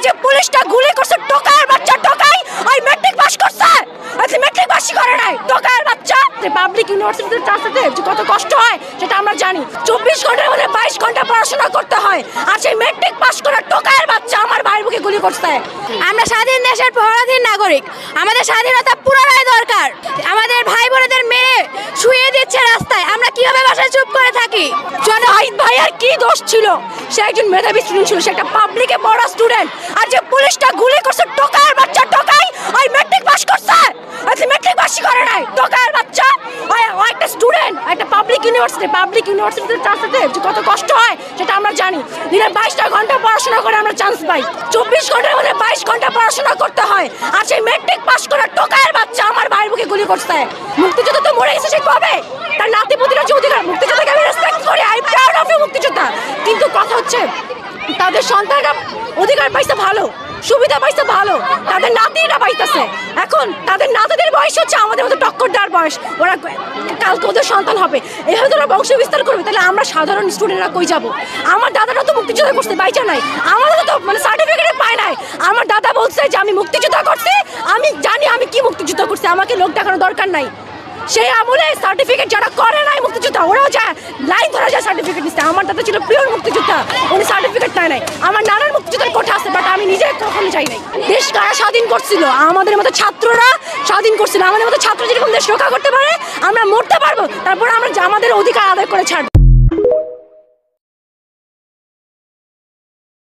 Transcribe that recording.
যে পুলিশটা গুলি করছে টোকায়ের বাচ্চা টোকাই ওই ম্যাট্রিক পাস করছে আজকে ম্যাট্রিক পাসই করে নাই টোকায়ের বাচ্চা পাবলিক ইউনিভার্সিটিতে চান্সতে যে কত কষ্ট হয় সেটা আমরা জানি 24 ঘন্টার মধ্যে 22 ঘন্টা পড়াশোনা করতে হয় আর সেই ম্যাট্রিক পাস করা টোকায়ের বাচ্চা আমার ভাইয়ের বুকে গুলি করছে। আমরা স্বাধীন দেশের পরাধীন নাগরিক, আমাদের স্বাধীনতা পুনরায় দরকার। আমাদের ভাই বোনেদের মেরে শুয়ে দিচ্ছে রাস্তায়, আমরা কিভাবে বাসায় চুপ করে থাকি? জাহিদ ভাইয়ের কি দোষ ছিল? সে একজন মেধাবী স্টুডেন্ট ছিল, সে একটা পাবলিকে পড়া স্টুডেন্ট আর যে পুলিশটা গুলি করছে টোকায়ের বাচ্চা টোকাই ওই ম্যাট্রিক পাস করছে আজকে ম্যাট্রিক পাসই করে নাই টোকায়ের বাচ্চা ওই একটা স্টুডেন্ট একটা পাবলিক ইউনিভার্সিটিতে চান্সতে যে কত কষ্ট হয় সেটা আমরা জানি। দিনে 22টা ঘন্টা পড়াশোনা করে আমরা চান্স পাই, 24 ঘন্টার মধ্যে 22 ঘন্টা পড়াশোনা করতে হয় আর সেই ম্যাট্রিক পাস করা টোকায়ের বাচ্চা আমার ভাইয়ের বুকে গুলি করছে। মুক্তিযোদ্ধা তো মরে গেছে, সে কবে তার নাতিপুতিরা যে অধিকার, মুক্তিযোদ্ধাকে আমি রেসপেক্ট করি, আই প্রাউড অফ ইউ মুক্তিযোদ্ধা, কিন্তু কথা হচ্ছে তাদের সন্তানরা অধিকার পাইছে ভালো, সুবিধা পাইছে ভালো, তাদের নাতিরা পাইতেছে। এখন তাদের নাতিদের বয়স হচ্ছে আমাদের মতো টক্কর দেওয়ার বয়স, ওরা কালকে ওদের সন্তান হবে, এভাবে ওরা বংশ বিস্তার করবে, তাহলে আমরা সাধারণ স্টুডেন্টরা কই যাব? আমার দাদারা তো মুক্তিযোদ্ধা করছে, বাইচা নাই, আমাদের তো মানে সার্টিফিকেট পায় নাই। আমার দাদা বলছে যে আমি মুক্তিযোদ্ধা করছি, আমি জানি আমি কি মুক্তিযোদ্ধা করছি, আমাকে লোক দেখানোর দরকার নাই। সেই আমলে সার্টিফিকেট যারা করে নাই মুক্তিযোদ্ধা ওরাও যায় লাইন ধরা যায় সার্টিফিকেট নিতে। আমার দাদা ছিল পিওর মুক্তিযোদ্ধা, উনি সার্টিফিকেট নেয় নাই। আমার নানার মুক্তিযোদ্ধার কোঠা আছে, বাট আমি নিজে কখনো যাই নাই। দেশ কারা স্বাধীন করছিল? আমাদের মতো ছাত্ররা স্বাধীন করছিল। আমাদের মতো ছাত্র যেরকম দেশ রক্ষা করতে পারে আমরা মরতে পারবো, তারপর আমরা আমাদের অধিকার আদায় করে ছাড়বো।